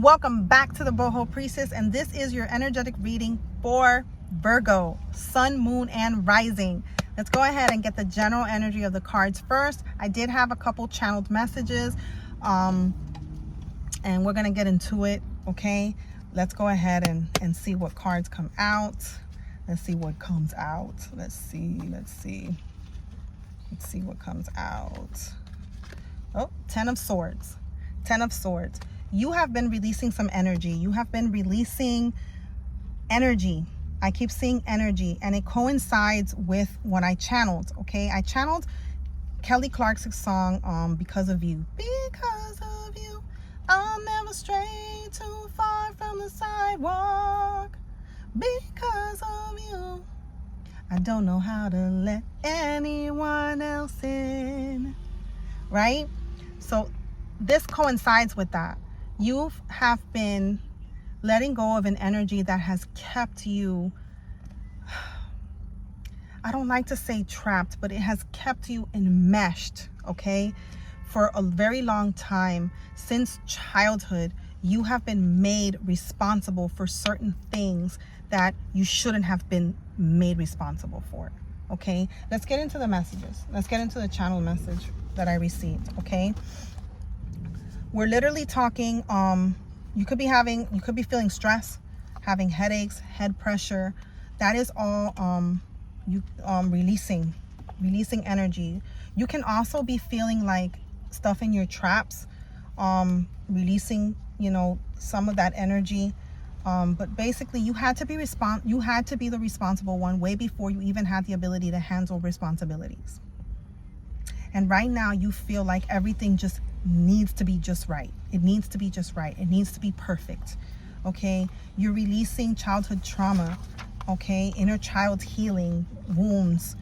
Welcome back to the Boho Priestess, and this is your energetic reading for Virgo, Sun, Moon, and Rising. Let's go ahead and get the general energy of the cards first. I did have a couple channeled messages, and we're going to get into it, okay? Let's go ahead and see what cards come out. Let's see what comes out. Let's see what comes out. Oh, Ten of Swords. Ten of Swords. You have been releasing some energy. You have been releasing energy. I keep seeing energy, and it coincides with what I channeled, okay? I channeled Kelly Clarkson's song, Because of You. Because of you, I'll never stray too far from the sidewalk. Because of you, I don't know how to let anyone else in. Right? So this coincides with that. You have been letting go of an energy that has kept you, I don't like to say trapped, but it has kept you enmeshed, okay? For a very long time, since childhood, you have been made responsible for certain things that you shouldn't have been made responsible for, okay? Let's get into the messages. Let's get into the channel message that I received, okay? We're literally talking, you could be feeling stress, having headaches, head pressure. That is all releasing energy. You can also be feeling like stuff in your traps, releasing, some of that energy. But basically you had to be the responsible one way before you even had the ability to handle responsibilities. And right now you feel like everything just needs to be just right. It needs to be just right. It needs to be perfect. Okay? You're releasing childhood trauma. Okay? Inner child healing, wounds.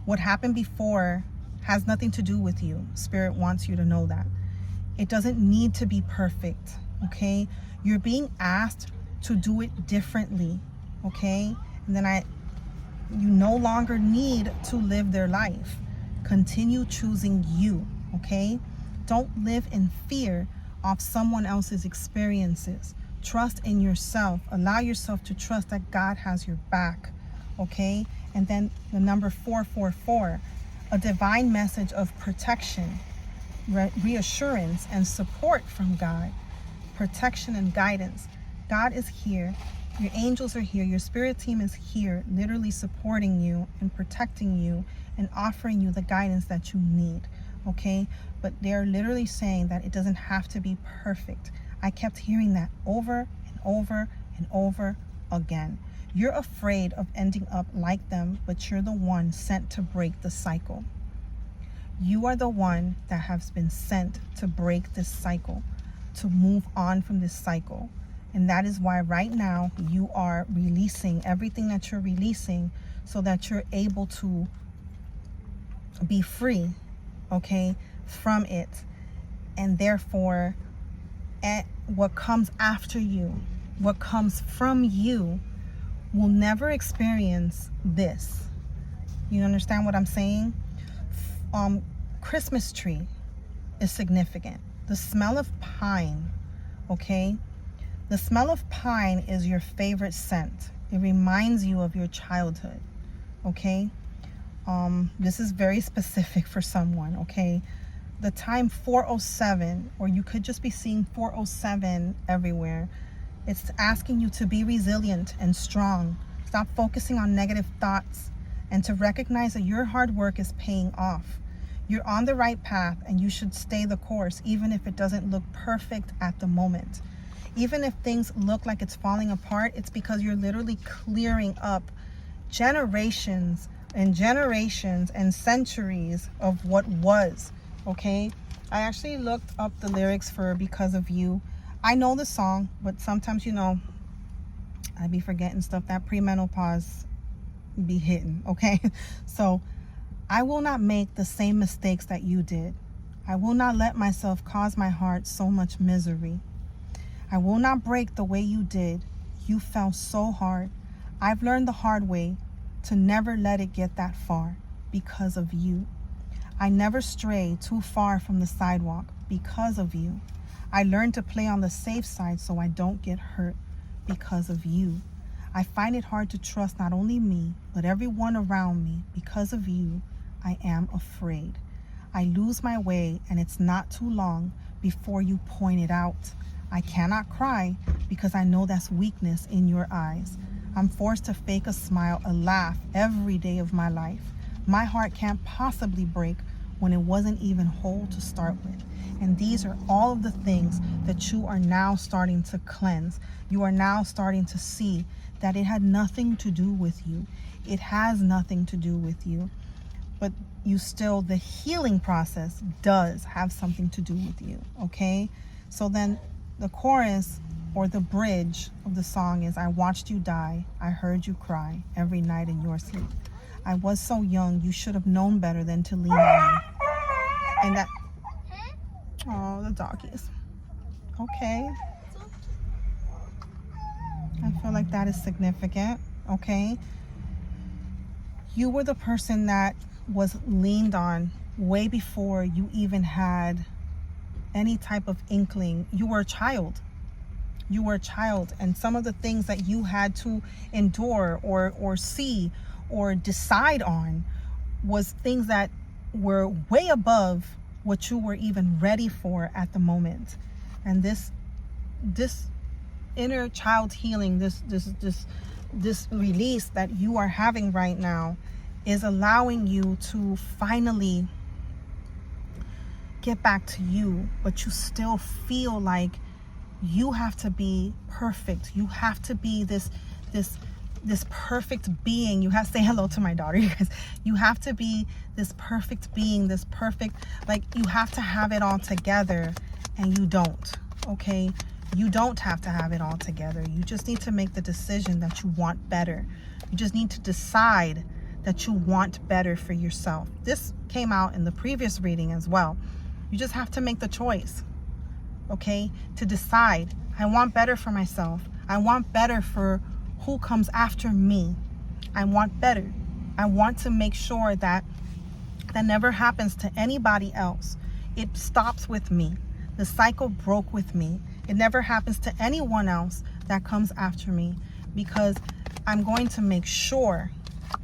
What happened before has nothing to do with you. Spirit wants you to know that. It doesn't need to be perfect. Okay? You're being asked to do it differently. Okay? And then you no longer need to live their life. Continue choosing you. Okay? Don't live in fear of someone else's experiences. Trust in yourself. Allow yourself to trust that God has your back. Okay? And then the number 444, a divine message of protection, reassurance, and support from God. Protection and guidance. God is here. Your angels are here. Your spirit team is here, literally supporting you and protecting you and offering you the guidance that you need. Okay? But they're literally saying that it doesn't have to be perfect. I kept hearing that over and over and over again. You're afraid of ending up like them, but you're the one sent to break the cycle. You are the one that has been sent to break this cycle, to move on from this cycle. And that is why right now you are releasing everything that you're releasing so that you're able to be free, okay, from it. And therefore, what comes after you, what comes from you, will never experience this. You understand what I'm saying? Christmas tree is significant. The smell of pine, okay? The smell of pine is your favorite scent. It reminds you of your childhood, okay? This is very specific for someone, okay? The time 407, or you could just be seeing 407 everywhere. It's asking you to be resilient and strong. Stop focusing on negative thoughts and to recognize that your hard work is paying off. You're on the right path and you should stay the course, even if it doesn't look perfect at the moment. Even if things look like it's falling apart, it's because you're literally clearing up generations and centuries of what was, okay? I actually looked up the lyrics for Because of You. I know the song, but sometimes, I be forgetting stuff. That premenopause be hitting, okay? So I will not make the same mistakes that you did. I will not let myself cause my heart so much misery. I will not break the way you did. You fell so hard. I've learned the hard way to never let it get that far because of you. I never stray too far from the sidewalk because of you. I learned to play on the safe side so I don't get hurt because of you. I find it hard to trust not only me, but everyone around me. Because of you, I am afraid. I lose my way, and it's not too long before you point it out. I cannot cry because I know that's weakness in your eyes. I'm forced to fake a smile, a laugh every day of my life. My heart can't possibly break when it wasn't even whole to start with. And these are all of the things that you are now starting to cleanse. You are now starting to see that it had nothing to do with you. It has nothing to do with you. But you still, the healing process does have something to do with you, okay? So then the chorus or the bridge of the song is, I watched you die, I heard you cry every night in your sleep. I was so young, you should have known better than to lean on me. And that, oh, the doggies. Okay. I feel like that is significant, okay? You were the person that was leaned on way before you even had any type of inkling. You were a child. You were a child, and some of the things that you had to endure or see or decide on was things that were way above what you were even ready for at the moment. And this inner child healing, this release that you are having right now is allowing you to finally get back to you, but you still feel like you have to be perfect. You have to be this perfect being. You have to say hello to my daughter, you guys. You have to be this perfect being, this perfect, like you have to have it all together, and you don't, okay? You don't have to have it all together. You just need to make the decision that you want better. You just need to decide that you want better for yourself. This came out in the previous reading as well. You just have to make the choice, okay, to decide, I want better for myself. I want better for who comes after me. I want better. I want to make sure that that never happens to anybody else. It stops with me. The cycle broke with me. It never happens to anyone else that comes after me, because I'm going to make sure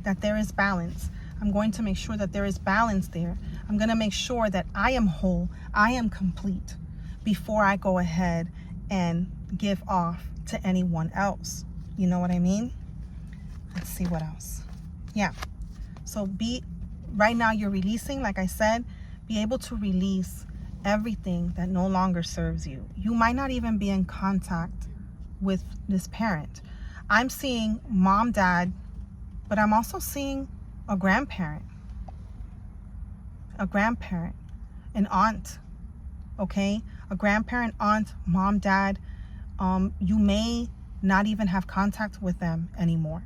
that there is balance. I'm going to make sure that there is balance there. I'm going to make sure that I am whole, I am complete before I go ahead and give off to anyone else. You know what I mean? Let's see what else. Yeah. So right now you're releasing, like I said, be able to release everything that no longer serves you. You might not even be in contact with this parent. I'm seeing mom, dad, but I'm also seeing a grandparent, an aunt, okay? A grandparent, aunt, mom, dad. You may not even have contact with them anymore.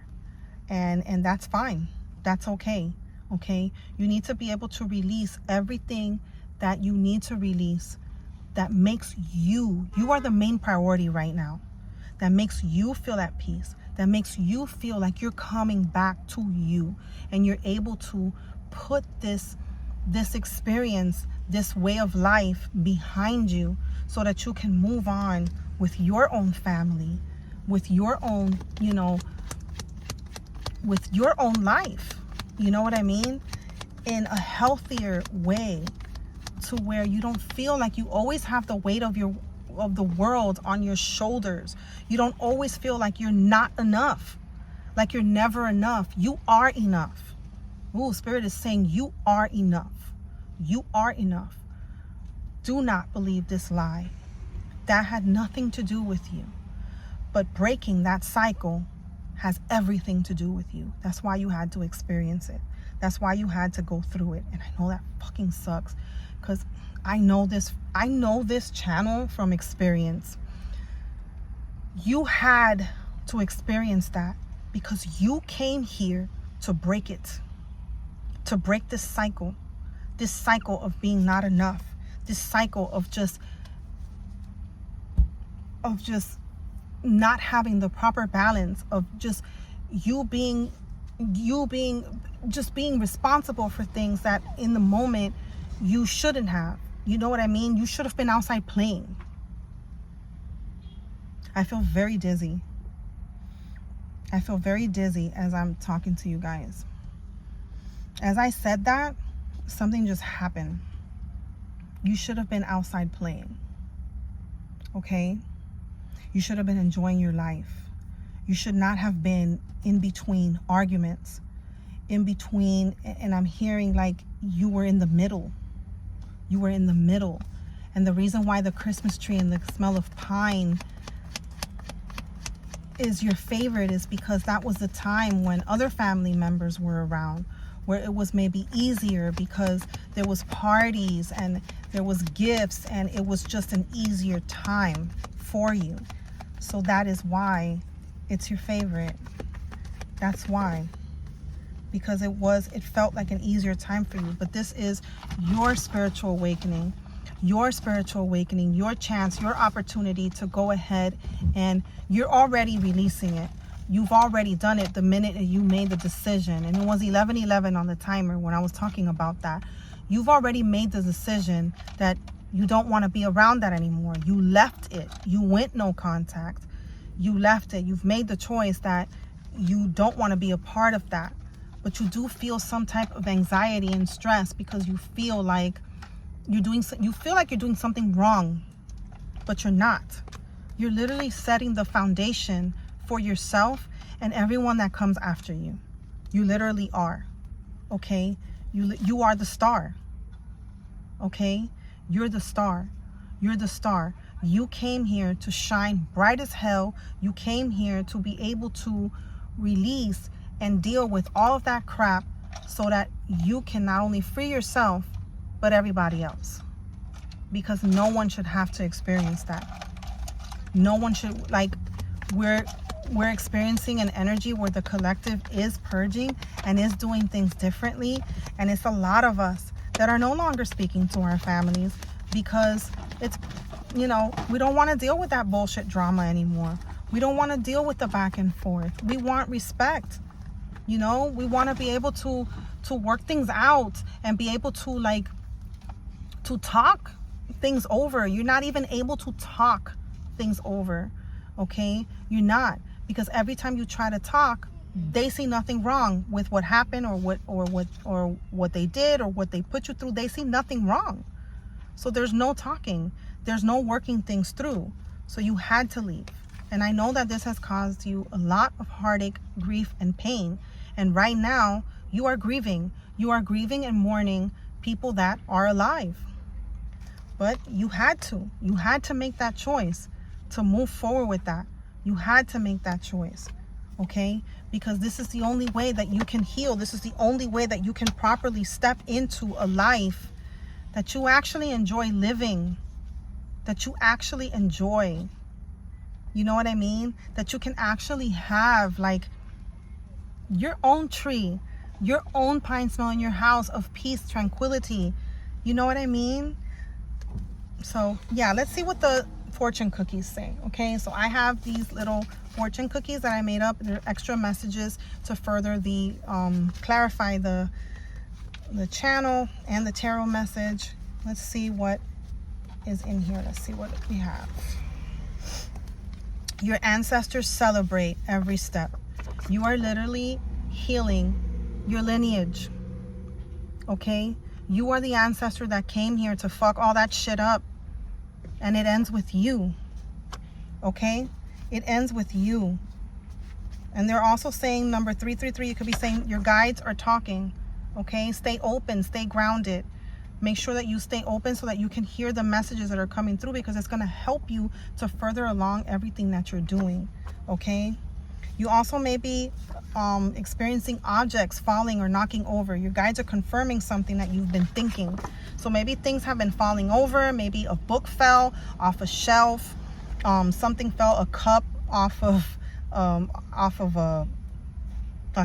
And that's fine. That's okay, okay? You need to be able to release everything that you need to release that makes you are the main priority right now. That makes you feel at peace. That makes you feel like you're coming back to you, and you're able to put this experience, this way of life behind you, so that you can move on with your own family, with your own, with your own life. You know what I mean? In a healthier way, to where you don't feel like you always have the weight of the world on your shoulders. You don't always feel like you're not enough, like you're never enough. You are enough. Ooh, Spirit is saying you are enough. You are enough. Do not believe this lie. That had nothing to do with you. But breaking that cycle has everything to do with you. That's why you had to experience it. That's why you had to go through it. And I know that fucking sucks, because I know this channel from experience. You had to experience that because you came here to break it, to break this cycle of being not enough, this cycle of just not having the proper balance, of just you being responsible for things that in the moment you shouldn't have. You know what I mean? You should have been outside playing. I feel very dizzy. I feel very dizzy as I'm talking to you guys. As I said that, something just happened. You should have been outside playing. Okay? You should have been enjoying your life. You should not have been in between arguments. In between, and I'm hearing like you were in the middle. You were in the middle. And the reason why the Christmas tree and the smell of pine is your favorite is because that was the time when other family members were around, where it was maybe easier because there was parties and there was gifts and it was just an easier time for you. So that is why it's your favorite. That's why. Because it felt like an easier time for you. But this is your spiritual awakening. Your spiritual awakening, your chance, your opportunity to go ahead, and you're already releasing it. You've already done it the minute that you made the decision. And it was 11:11 on the timer when I was talking about that. You've already made the decision that you don't want to be around that anymore. You left it. You went no contact. You left it. You've made the choice that you don't want to be a part of that. But you do feel some type of anxiety and stress because you feel like you're doing something wrong, but you're not. You're literally setting the foundation for yourself and everyone that comes after you. You literally are. Okay? You are the star. Okay? You're the star. You're the star. You came here to shine bright as hell. You came here to be able to release and deal with all of that crap so that you can not only free yourself, but everybody else. Because no one should have to experience that. No one should, like, we're experiencing an energy where the collective is purging and is doing things differently. And it's a lot of us that are no longer speaking to our families because it's, we don't want to deal with that bullshit drama anymore. We don't want to deal with the back and forth. We want respect. We want to be able to work things out and be able to to talk things over. You're not even able to talk things over. Okay? You're not, because every time you try to talk, they see nothing wrong with what happened or what they did or what they put you through. They see nothing wrong. So there's no talking. There's no working things through. So you had to leave. And I know that this has caused you a lot of heartache, grief, and pain. And right now, you are grieving. You are grieving and mourning people that are alive. But you had to. You had to make that choice to move forward with that. You had to make that choice. Okay? Because this is the only way that you can heal. This is the only way that you can properly step into a life that you actually enjoy living. That you actually enjoy. You know what I mean? That you can actually have your own tree, your own pine smell in your house of peace, tranquility. You know what I mean? So yeah, let's see what the fortune cookies say. Okay, so I have these little fortune cookies that I made up. They're extra messages to further the clarify the channel and the tarot message. Let's see what is in here. Let's see what we have. Your ancestors celebrate every step. You are literally healing your lineage. Okay? You are the ancestor that came here to fuck all that shit up. And it ends with you. Okay? It ends with you. And they're also saying number 333, you could be saying your guides are talking. Okay? Stay open, stay grounded. Make sure that you stay open so that you can hear the messages that are coming through, because it's going to help you to further along everything that you're doing. Okay? You also may be experiencing objects falling or knocking over. Your guides are confirming something that you've been thinking. So maybe things have been falling over. Maybe a book fell off a shelf. Something fell, a cup off of a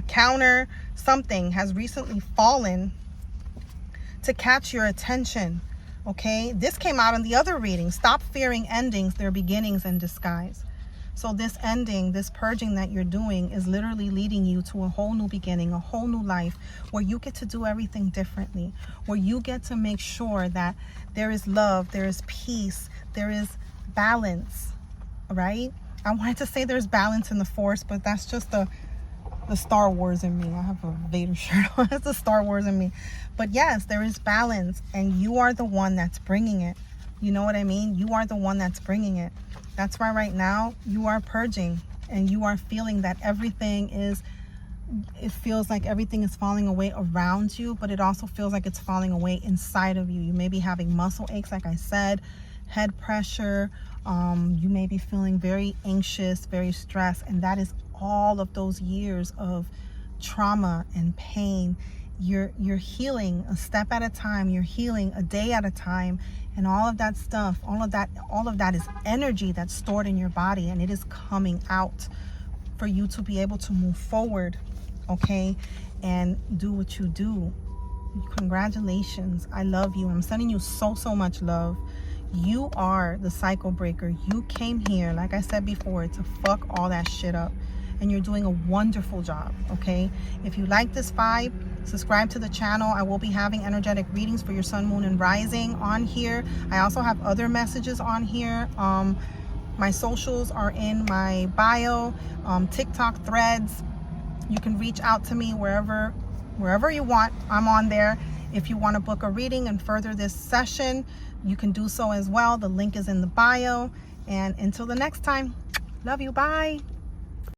counter. Something has recently fallen to catch your attention. Okay? This came out in the other reading. Stop fearing endings. They're beginnings in disguise. So this ending, this purging that you're doing is literally leading you to a whole new beginning, a whole new life where you get to do everything differently, where you get to make sure that there is love, there is peace, there is balance, right? I wanted to say there's balance in the Force, but that's just the Star Wars in me. I have a Vader shirt on. It's the Star Wars in me. But yes, there is balance, and you are the one that's bringing it. You know what I mean? You are the one that's bringing it. That's why right now you are purging, and you are feeling that it feels like everything is falling away around you, but it also feels like it's falling away inside of you. You may be having muscle aches, like I said, head pressure. You may be feeling very anxious, very stressed, and that is all of those years of trauma and pain. You're healing a step at a time. You're healing a day at a time, and all of that stuff, all of that is energy that's stored in your body, and it is coming out for you to be able to move forward, okay, and do what you do. Congratulations. I love you. I'm sending you so much love. You are the cycle breaker. You came here, like I said before, to fuck all that shit up, and you're doing a wonderful job, okay? If you like this vibe, subscribe to the channel. I will be having energetic readings for your sun, moon, and rising on here. I also have other messages on here. My socials are in my bio, TikTok, Threads. You can reach out to me wherever you want. I'm on there. If you want to book a reading and further this session, you can do so as well. The link is in the bio. And until the next time, love you. Bye.